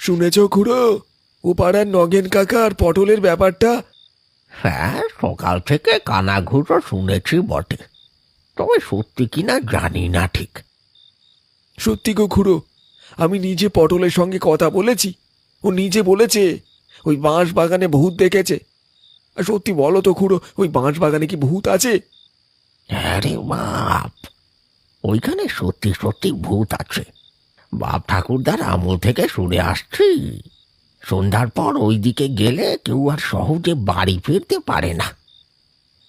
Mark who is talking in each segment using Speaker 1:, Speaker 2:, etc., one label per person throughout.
Speaker 1: শুনেছ খুড়ো, ও পাড়ার নগেন কাকা আর পটলের ব্যাপারটা?
Speaker 2: হ্যাঁ, সকাল থেকে কানাঘুষো শুনেছি বটে, তবে সত্যি কিনা জানি না ঠিক।
Speaker 1: সত্যি গো খুড়ো, আমি নিজে পটলের সঙ্গে কথা বলেছি। ও নিজে বলেছে ওই বাঁশ বাগানে ভূত দেখেছে। আর সত্যি বলো তো খুড়ো, ওই বাঁশ বাগানে কি ভূত আছে?
Speaker 2: আরে বাপ, ওইখানে সত্যি সত্যি ভূত আছে। বাপ ঠাকুরদার আমল থেকে শুনে আসছি, সন্ধ্যার পর ওইদিকে গেলে কেউ আর সহজে বাড়ি ফিরতে পারে না।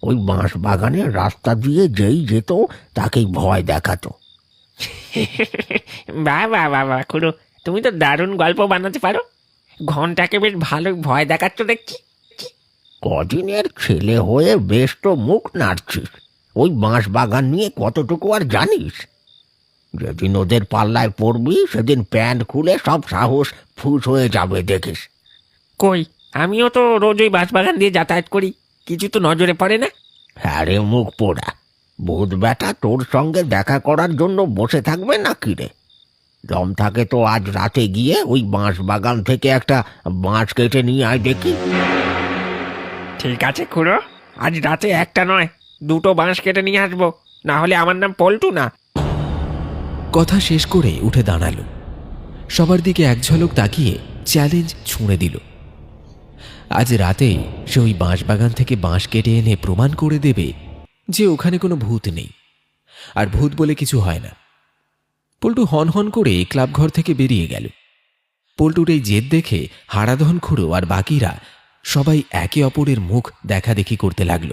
Speaker 2: ওই বাঁশ বাগানের রাস্তা দিয়ে যেই যেত তাকেই ভয় দেখাতো।
Speaker 3: বাহ বাহ বাহ বাহ খুড়ো, তুমি তো দারুণ গল্প বানাতে পারো। ঘন্টাকে বেশ ভালো ভয় দেখাচ্ছ দেখছি।
Speaker 2: কদিনের ছেলে হয়ে বেশ তো মুখ নাড়ছিস। ওই বাঁশ বাগান নিয়ে কতটুকু আর জানিস? যেদিন ওদের পাল্লায় পড়বি সেদিন প্যান্ট খুলে সব সাহস ফুস হয়ে যাবে দেখিস।
Speaker 3: কই, আমিও তো রোজ ওই বাঁশবাগান দিয়ে যাতায়াত করি, কিছু তো নজরে পড়ে না।
Speaker 2: হ্যাঁ রে মুখ পোড়া, ভূত বেটা তোর সঙ্গে দেখা করার জন্য বসে থাকবে নাকি রে? দম থাকে তো আজ রাতে গিয়ে ওই বাঁশ বাগান থেকে একটা বাঁশ কেটে নিয়ে আয় দেখি।
Speaker 3: ঠিক আছে খুড়ো, আজ রাতে একটা নয়, দুটো বাঁশ কেটে নিয়ে আসবো, না হলে আমার নাম পল্টু না।
Speaker 4: কথা শেষ করে উঠে দাঁড়ালো। সবার দিকে এক ঝলক তাকিয়ে চ্যালেঞ্জ ছুঁড়ে দিল। আজ রাতেই সে ওই বাঁশবাগান থেকে বাঁশ কেটে এনে প্রমাণ করে দেবে যে ওখানে কোনো ভূত নেই, আর ভূত বলে কিছু হয় না। পল্টু হন হন করে ক্লাব ঘর থেকে বেরিয়ে গেল। পল্টুর এই জেদ দেখে হারাধন খুড়ো আর বাকিরা সবাই একে অপরের মুখ দেখাদেখি করতে লাগল।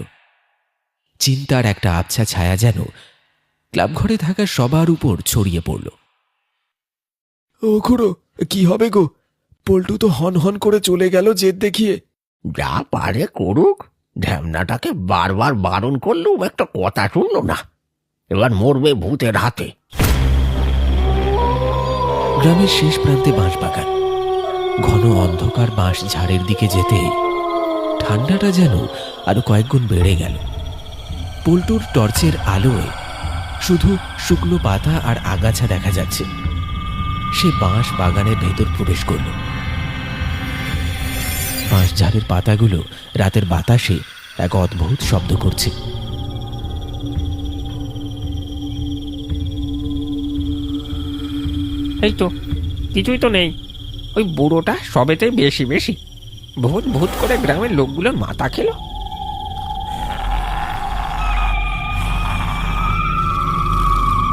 Speaker 4: চিন্তার একটা আবছা ছায়া যেন ক্লাবঘরে থাকা সবার উপর ছড়িয়ে পড়ল।
Speaker 1: ও খুড়ো, কি হবে গো? পল্টু তো হন হন করে চলে গেল জেদ দেখিয়ে।
Speaker 2: যা পারে করুক, ঢ্যামনাটাকে বারবার বারণ করলেও একটা কথা শুনল না। এবার মরবে ভূতের হাতে।
Speaker 4: গ্রামের শেষ প্রান্তে বাঁশবাগান। ঘন অন্ধকার বাঁশ ঝাড়ের দিকে যেতে ঠান্ডাটা যেন আরো কয়েকগুণ বেড়ে গেল। পল্টুর টর্চের আলোয় শুধু শুকনো পাতা আর আগাছা দেখা যাচ্ছে। সে বাঁশ বাগানের ভেতর প্রবেশ করল। বাঁশ ঝাড়ের পাতাগুলো রাতের বাতাসে এক অদ্ভুত শব্দ করছে।
Speaker 3: এই তো, কিছুই তো নেই। ওই বুড়োটা সবেতেই বেশি বেশি ভূত ভূত করে গ্রামের লোকগুলোর মাথা খেলো।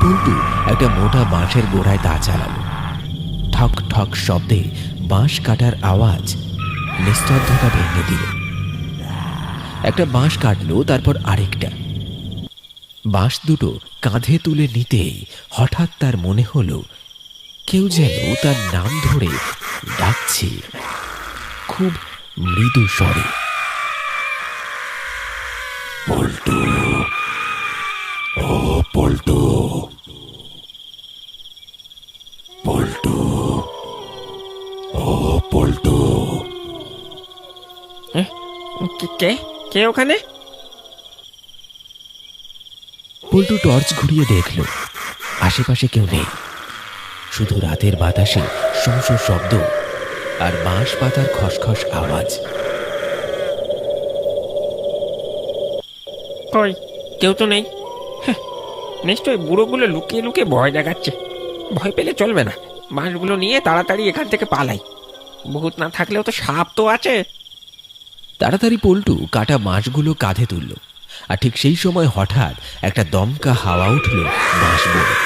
Speaker 4: পল্টু একটা মোটা বাঁশের গোড়ায় দা চালালো। ঠক ঠক শব্দে বাঁশ কাটার আওয়াজ নিস্তব্ধতা ভেঙে দিল। একটা বাঁশ কাটলো, তারপর আরেকটা। বাঁশ দুটো কাঁধে তুলে নিতেই হঠাৎ তার মনে হলো কেউ যেন তার নাম ধরে ডাকছে, খুব মৃদু স্বরে। পল্টু, ও পল্টু, পল্টু, ও পল্টু।
Speaker 3: কে কে ওখানে?
Speaker 4: পল্টু টর্চ ঘুরিয়ে দেখল আশেপাশে কেউ নেই, শুধু রাতের বাতাসে শোঁ শোঁ শব্দ আর বাঁশ পাতার খসখস আওয়াজ।
Speaker 3: কই, কেউ তো নেই। নিশ্চয়ই বুড়োগুলো লুকিয়ে লুকিয়ে ভয় দেখাচ্ছে। ভয় পেলে চলবে না, বাঁশগুলো নিয়ে তাড়াতাড়ি এখান থেকে পালাই। ভূত না থাকলেও তো সাপ তো আছে।
Speaker 4: তাড়াতাড়ি পল্টু কাটা বাঁশগুলো কাঁধে তুলল, আর ঠিক সেই সময় হঠাৎ একটা দমকা হাওয়া উঠল বাঁশ বনে।